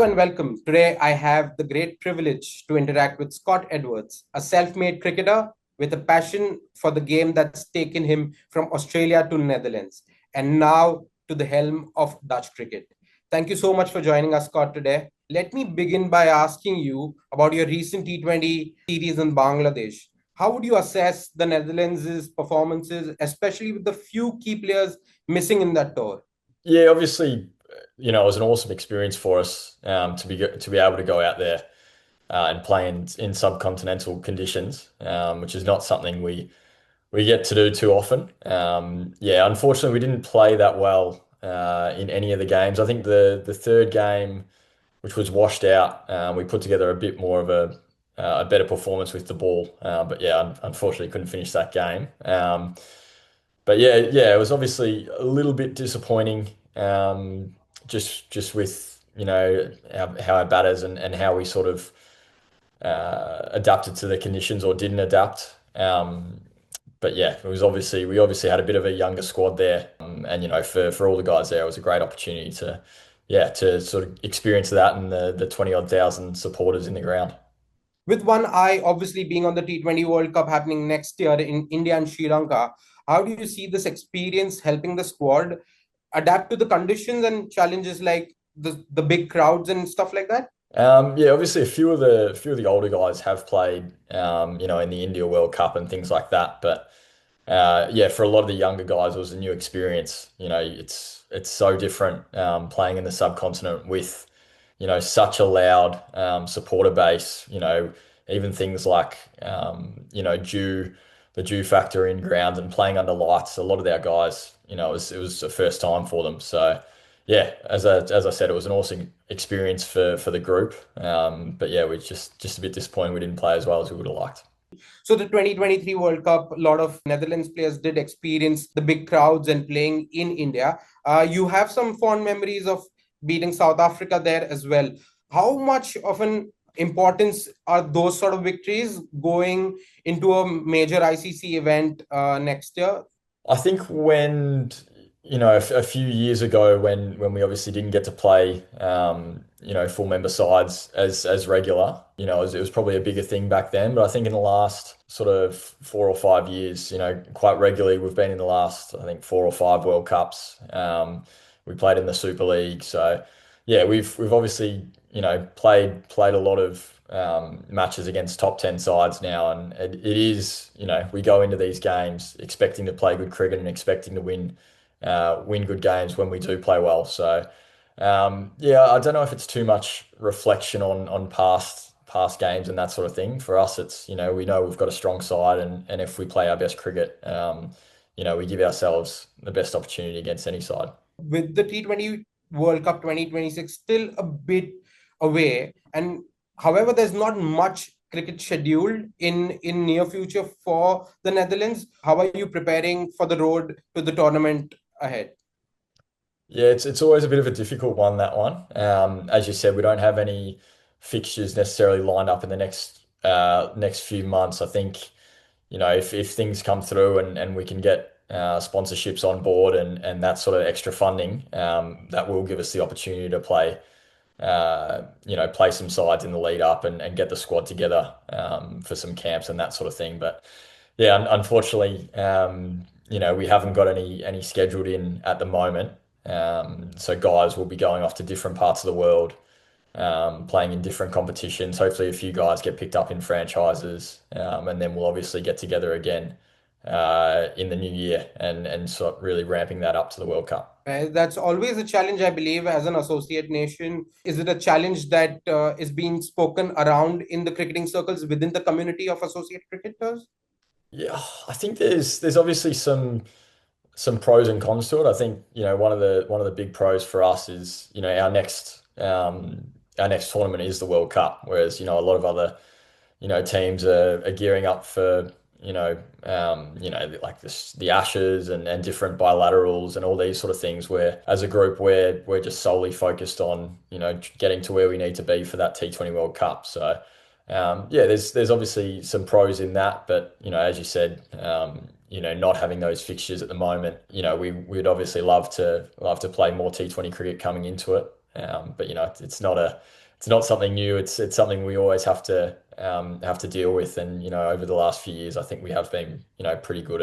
Hello and welcome. Today, I have the great privilege to interact with Scott Edwards, a self made cricketer with a passion for the game that's taken him from Australia to Netherlands and now to the helm of Dutch cricket. Thank you so much for joining us, Scott, today. Let me begin by asking you about your recent T20 series in Bangladesh. How would you assess the Netherlands' performances, especially with the few key players missing in that tour? Yeah, obviously, it was an awesome experience for us to be able to go out there and play in subcontinental conditions, which is not something we get to do too often. Yeah, unfortunately, we didn't play that well in any of the games. I think the third game, which was washed out, we put together a bit more of a better performance with the ball. But yeah, unfortunately, couldn't finish that game. But yeah, it was obviously a little bit disappointing, just with how our batters and how we sort of adapted to the conditions or didn't adapt. But yeah, it was obviously we obviously had a bit of a younger squad there, and for all the guys there, it was a great opportunity to sort of experience that and the 20 odd thousand supporters in the ground. With one eye obviously being on the T20 World Cup happening next year in India and Sri Lanka, how do you see this experience helping the squad adapt to the conditions and challenges like the big crowds and stuff like that? Yeah, obviously a few of the older guys have played, in the India World Cup and things like that. But yeah, for a lot of the younger guys, it was a new experience. It's so different playing in the subcontinent with, such a loud supporter base. Even things like, the dew factor in ground and playing under lights. A lot of our guys, it was a first time for them. So yeah, as I said, it was an awesome experience for the group. But yeah, we're just a bit disappointed we didn't play as well as we would have liked. So the 2023 World Cup, a lot of Netherlands players did experience the big crowds and playing in India. You have some fond memories of beating South Africa there as well. How much of an importance are those sort of victories going into a major ICC event next year? I think when a few years ago when we obviously didn't get to play full member sides as regular, it was probably a bigger thing back then. But I think in the last sort of 4 or 5 years, quite regularly we've been in the last I think 4 or 5 World Cups. We played in the Super League, so yeah, we've obviously played a lot of matches against top 10 sides now, and it is, we go into these games expecting to play good cricket and expecting to win good games when we do play well. So yeah, I don't know if it's too much reflection on past games and that sort of thing. For us, it's, we know we've got a strong side, and if we play our best cricket, we give ourselves the best opportunity against any side. With the T20 World Cup 2026 still a bit away, and however, there's not much cricket scheduled in near future for the Netherlands. How are you preparing for the road to the tournament ahead? Yeah, it's always a bit of a difficult one, that one. As you said, we don't have any fixtures necessarily lined up in the next few months. I think, if things come through and we can get sponsorships on board and that sort of extra funding, that will give us the opportunity to play some sides in the lead up and get the squad together for some camps and that sort of thing. But yeah, unfortunately, we haven't got any scheduled in at the moment. So guys will be going off to different parts of the world, playing in different competitions. Hopefully, a few guys get picked up in franchises, and then we'll obviously get together again in the new year and sort of really ramping that up to the World Cup. That's always a challenge, I believe, as an associate nation. Is it a challenge that is being spoken around in the cricketing circles within the community of associate cricketers? Yeah, I think there's obviously some pros and cons to it. I think, one of the big pros for us is, our next tournament is the World Cup, whereas, a lot of other, teams are gearing up for, like the Ashes and different bilaterals and all these sort of things where as a group we're just solely focused on, getting to where we need to be for that T20 World Cup. So yeah, there's obviously some pros in that, but as you said, not having those fixtures at the moment, we'd obviously love to play more T20 cricket coming into it. But it's not something new. It's something we always have to deal with. And over the last few years, I think we have been pretty good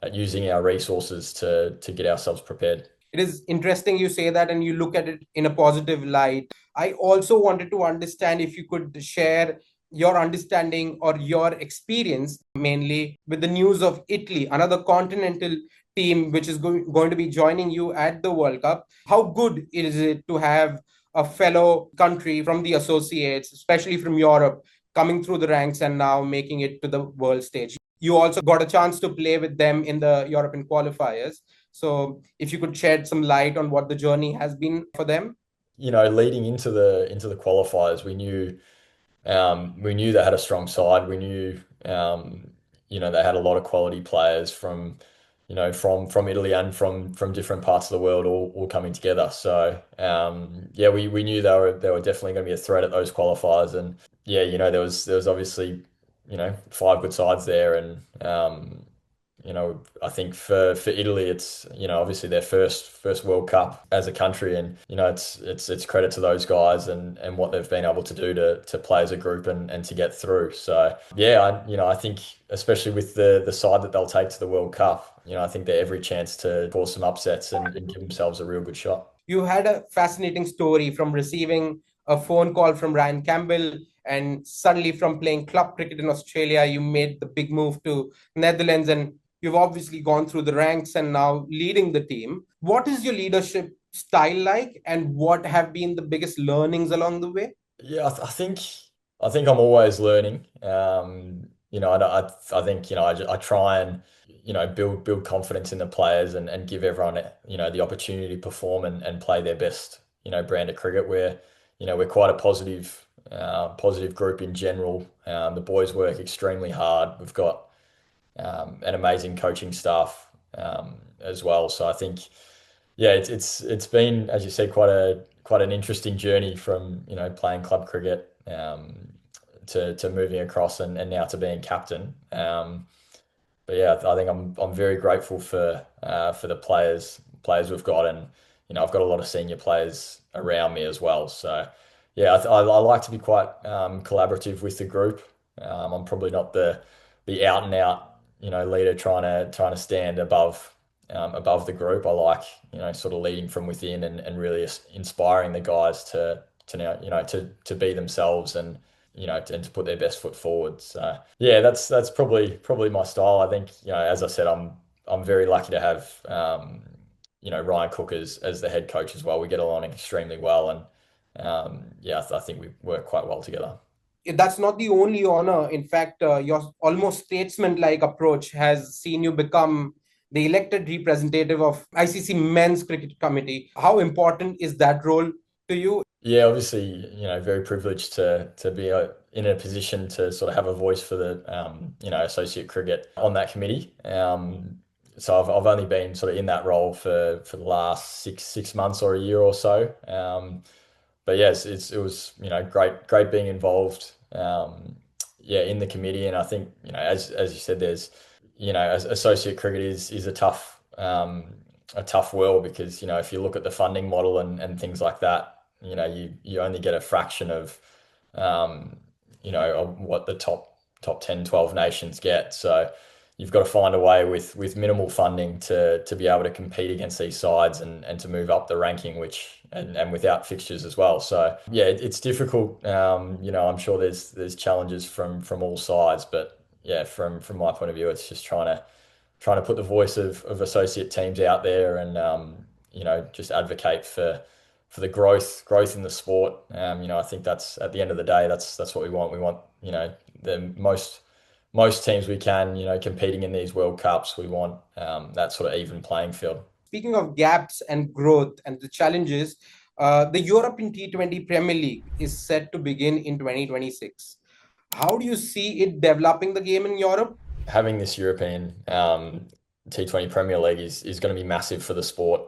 at using our resources to get ourselves prepared. It is interesting you say that and you look at it in a positive light. I also wanted to understand if you could share your understanding or your experience mainly with the news of Italy, another continental team which is going to be joining you at the World Cup. How good is it to have a fellow country from the associates, especially from Europe, coming through the ranks and now making it to the world stage? You also got a chance to play with them in the European qualifiers. So if you could shed some light on what the journey has been for them. Leading into the qualifiers, we knew they had a strong side. We knew they had a lot of quality players from Italy and from different parts of the world all coming together. So yeah, we knew they were definitely going to be a threat at those qualifiers. And yeah, there was obviously five good sides there. And I think for Italy, it's obviously their first World Cup as a country, and it's credit to those guys and what they've been able to do to play as a group and to get through. So yeah, I think especially with the side that they'll take to the World Cup, I think they have every chance to cause some upsets and give themselves a real good shot. You had a fascinating story from receiving a phone call from Ryan Campbell, and suddenly from playing club cricket in Australia, you made the big move to Netherlands, and you've obviously gone through the ranks and now leading the team. What is your leadership style like, and what have been the biggest learnings along the way? Yeah, I think I'm always learning. I think I try and build confidence in the players and give everyone the opportunity to perform and play their best brand of cricket. We're quite a positive group in general. The boys work extremely hard. We've got an amazing coaching staff as well. So I think yeah, it's been, as you said, quite an interesting journey from playing club cricket to moving across and now to being captain. But yeah, I think I'm very grateful for the players we've got, and I've got a lot of senior players around me as well. So yeah, I like to be quite collaborative with the group. I'm probably not the out and out leader trying to stand above the group. I like sort of leading from within and really inspiring the guys to now to be themselves and and to put their best foot forward. So yeah, that's probably my style. I think as I said, I'm very lucky to have Ryan Cook as the head coach as well. We get along extremely well, and yeah, I think we work quite well together. That's not the only honor. In fact, your almost statesman-like approach has seen you become the elected representative of ICC Men's Cricket Committee. How important is that role to you? Yeah, obviously, very privileged to be in a position to sort of have a voice for the associate cricket on that committee. So I've only been sort of in that role for the last six months or a year or so. But yes, it was great being involved. Yeah, in the committee, and I think as you said, there's as associate cricket is a tough world because if you look at the funding model and things like that, you only get a fraction um, of what the top 10, 12 nations get. So you've got to find a way with minimal funding to be able to compete against these sides and to move up the ranking, which and without fixtures as well. So yeah, it's difficult. I'm sure there's challenges from all sides, but yeah, from my point of view, it's just trying to put the voice of associate teams out there and just advocate for the growth in the sport. I think that's at the end of the day, that's what we want. We want the most teams we can competing in these World Cups. We want that sort of even playing field. Speaking of gaps and growth and the challenges, the European T20 Premier League is set to begin in 2026. How do you see it developing the game in Europe? Having this European T20 Premier League is going to be massive for the sport.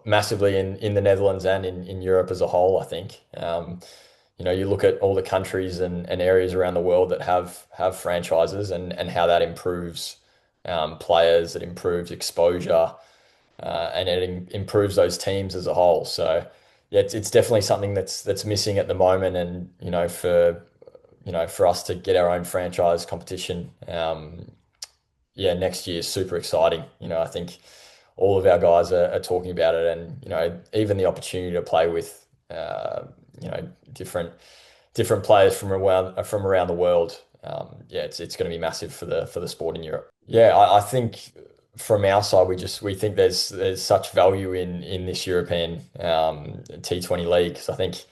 Massively in the Netherlands and in Europe as a whole, I think. You look at all the countries and areas around the world that have franchises and how that improves players, it improves exposure, and it improves those teams as a whole. So yeah, it's definitely something that's missing at the moment, and for us to get our own franchise competition, yeah, next year is super exciting. I think all of our guys are talking about it, and even the opportunity to play with different players from around the world. Yeah, it's going to be massive for the sport in Europe. Yeah, I think from our side, we think there's such value in this European T20 league, because I think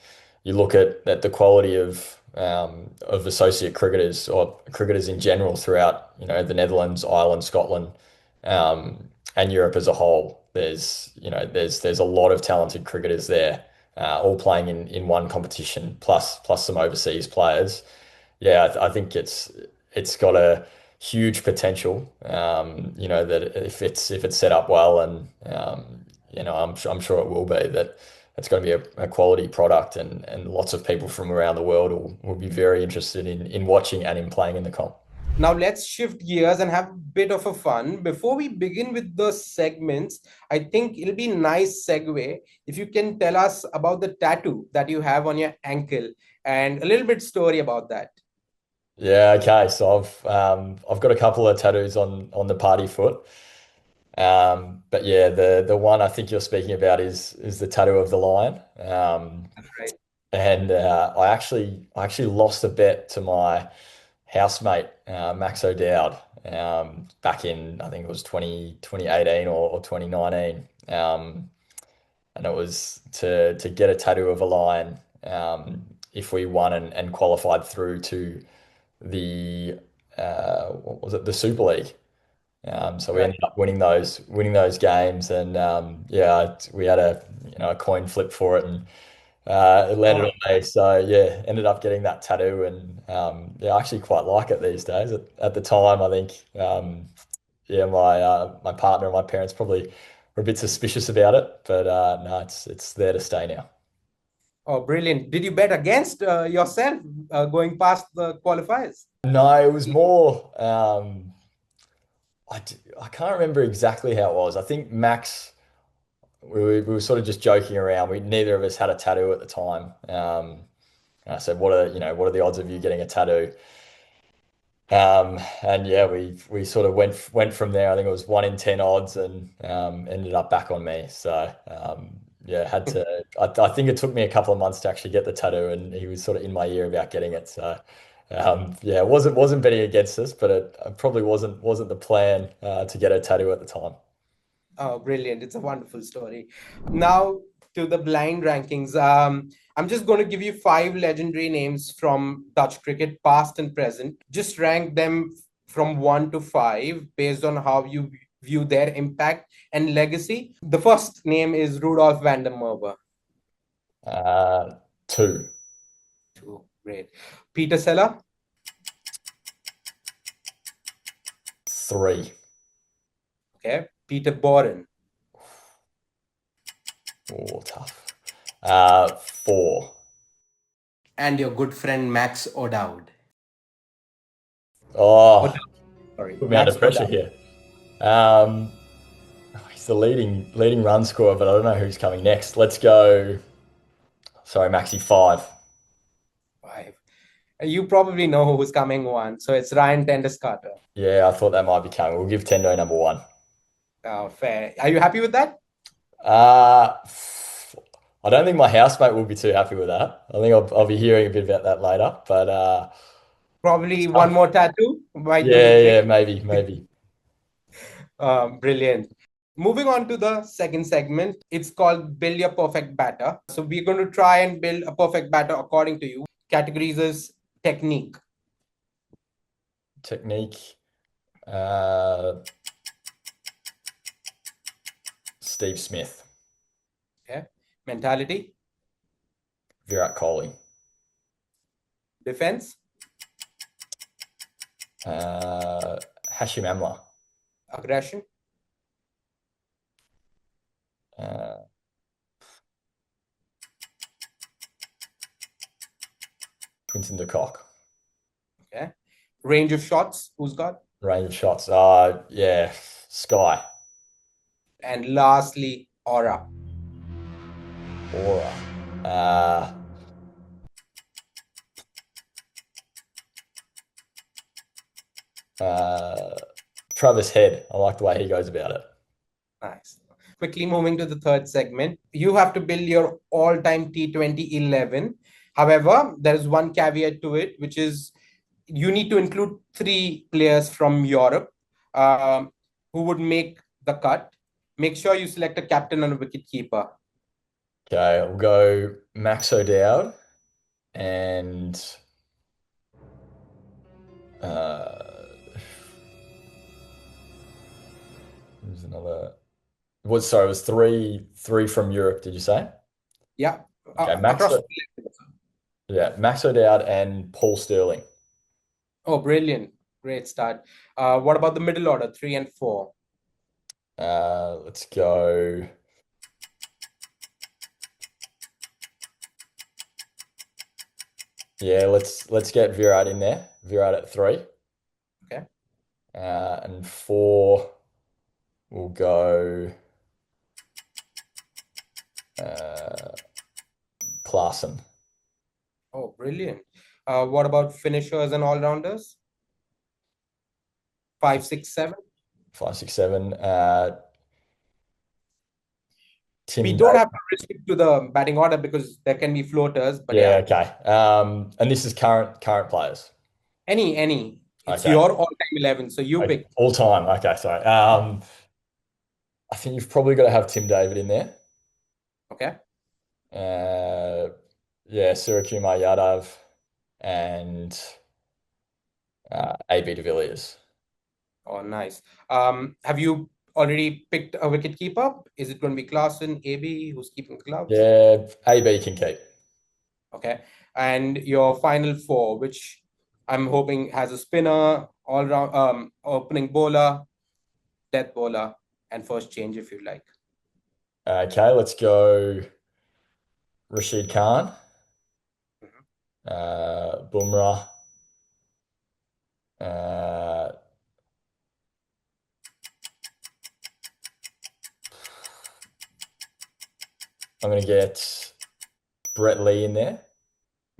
you look at the quality of associate cricketers or cricketers in general throughout the Netherlands, Ireland, Scotland, and Europe as a whole. There's a lot of talented cricketers there, all playing in one competition, plus some overseas players. Yeah, I think it's got a huge potential. That if it's set up well, and I'm sure it will be, that it's going to be a quality product, and lots of people from around the world will be very interested in watching and in playing in the comp. Now let's shift gears and have a bit of a fun. Before we begin with the segments, I think it'll be nice segue if you can tell us about the tattoo that you have on your ankle and a little bit story about that. Yeah, okay. So I've got a couple of tattoos on the party foot. But yeah, the one I think you're speaking about is the tattoo of the lion. That's right. And I actually lost a bet to my housemate, Max O'Dowd, back in, I think it was 2018 or 2019. And it was to get a tattoo of a lion, if we won and qualified through to the what was it, the Super League. So we Right. ended up winning those games, and yeah, we had a coin flip for it, and it landed Oh, on me. So yeah, ended up getting that tattoo, and yeah, I actually quite like it these days. At the time, I think yeah, my partner and my parents probably were a bit suspicious about it, but no, it's there to stay now. oh, brilliant. Did you bet against yourself going past the qualifiers? No, it was more. I can't remember exactly how it was. I think Max, we were sort of just joking around. We neither of us had a tattoo at the time. And I said, what are the odds of you getting a tattoo? And yeah, we sort of went from there. I think it was 1 in 10 odds, and ended up back on me. So yeah, had to. I think it took me a couple of months to actually get the tattoo, and he was sort of in my ear about getting it. So yeah, it wasn't betting against us, but it probably wasn't the plan to get a tattoo at the time. Oh, brilliant. It's a wonderful story. Now to the blind rankings. I'm just going to give you five legendary names from Dutch cricket, past and present. Just rank them from one to five based on how you view their impact and legacy. The first name is Rudolf van der Merwe. Two, Two. Great. Peter Seller. three. Okay. Peter Boren. Oh, tough. Four. And your good friend Max O'Dowd. Oh, O'Dowd, sorry. put me under Max pressure O'Dowd. here. He's the leading run scorer, but I don't know who's coming next. Let's go. Sorry, Maxi, five. Five. You probably know who's coming one. So it's Ryan Tendescarter. Yeah, I thought that might be coming. We'll give Tendo number one. Fair. Are you happy with that? Uh, I don't think my housemate will be too happy with that. I think I'll be hearing a bit about that later. But it's Probably one tough. more tattoo might do the Yeah, yeah, trick. maybe. Brilliant. Moving on to the second segment, it's called Build Your Perfect Batter. So we're going to try and build a perfect batter according to you. Categories is technique, Technique. Uh, Steve Smith, okay? Mentality, Virat Kohli, defense, Hashim Amla, aggression, uh, Quinton de Kock. okay? Range of shots, who's got? Range of shots. Yeah, Sky, And lastly, aura. Aura. Uh, Travis Head. I like the way he goes about it. Nice. Quickly moving to the third segment. You have to build your all-time T20 11. However, there is one caveat to it, which is you need to include 3 players from Europe who would make the cut. Make sure you select a captain and a wicket keeper. Okay, we'll go Max O'Dowd and who's another? Sorry, it was three from Europe, did you say? Yeah, Okay, across. Max O'Dowd and Paul Sterling. Oh, brilliant. Great start. What about the middle order, 3 and 4? Let's go. Yeah, let's get Virat in there. Virat at 3. Okay. And 4, we'll go Klaassen. Oh, brilliant. What about finishers and all-rounders? 5, 6, 7? 5, 6, 7. Tim We don't Davis. have to restrict to the batting order because there can be floaters, but Yeah, yeah, okay. And this is current players. any. It's Okay. your all-time 11, so you Okay. pick. All time. Okay, sorry. I think you've probably got to have Tim David in there. Okay. Yeah, Surakumar Yadav and AB de Villiers. Oh, nice. Have you already picked a wicket keeper? Is it going to be Klaassen, AB, who's keeping the gloves? Yeah, AB can keep. Okay. And your final 4, which I'm hoping has a spinner, all round, opening bowler, death bowler, and first change if you like. Okay, let's go Rashid Khan, Bumrah, uh, I'm going to get Brett Lee in there.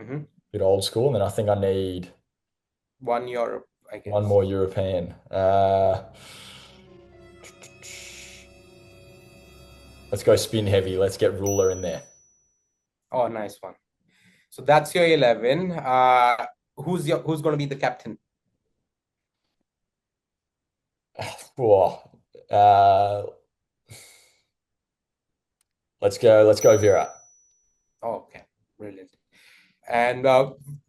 Mm-hmm. Bit old school. And then I think I need One Europe, I guess. one more European. Let's go spin heavy. Let's get Ruler in there. Oh, nice one. So that's your 11. Who's going to be the captain? Whoa. Let's go Virat. Oh, okay, brilliant. And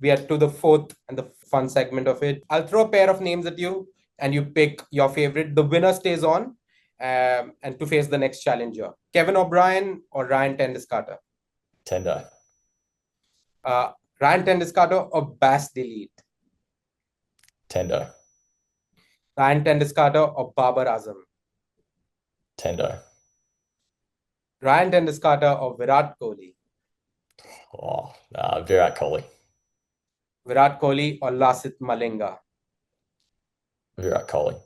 we are to the fourth and the fun segment of it. I'll throw a pair of names at you, and you pick your favorite. The winner stays on, and to face the next challenger: Kevin O'Brien or Ryan Tendiscarter. Tendo. Ryan Tendiscarter or Bas Delete. Tendo. Ryan Tendiscarter or Babar Azam. Tendo. Ryan Tendiscarter or Virat Kohli. Oh, Virat Kohli. Virat Kohli or Lasith Malinga. Virat Kohli.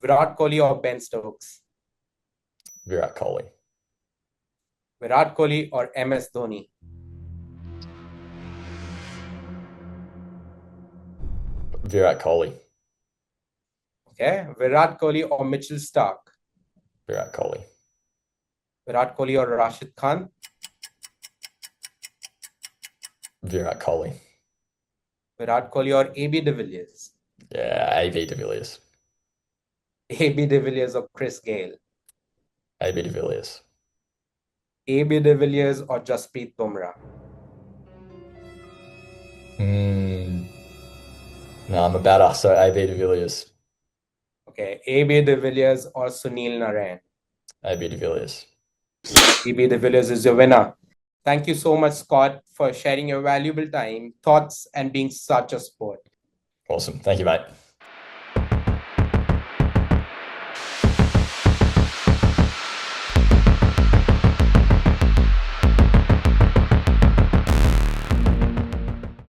Virat Kohli or Ben Stokes. Virat Kohli. Virat Kohli or MS Dhoni. Virat Kohli. Okay, Virat Kohli or Mitchell Stark. Virat Kohli. Virat Kohli or Rashid Khan. Virat Kohli. Virat Kohli or AB de Villiers. Yeah, AB de Villiers. AB de Villiers or Chris Gale. AB de Villiers. AB de Villiers or Jasprit Bumrah. No, I'm a batter, so AB de Villiers. Okay, AB de Villiers or Sunil Narayan. AB de Villiers. AB de Villiers is your winner. Thank you so much, Scott, for sharing your valuable time, thoughts, and being such a sport. Awesome. Thank you, mate.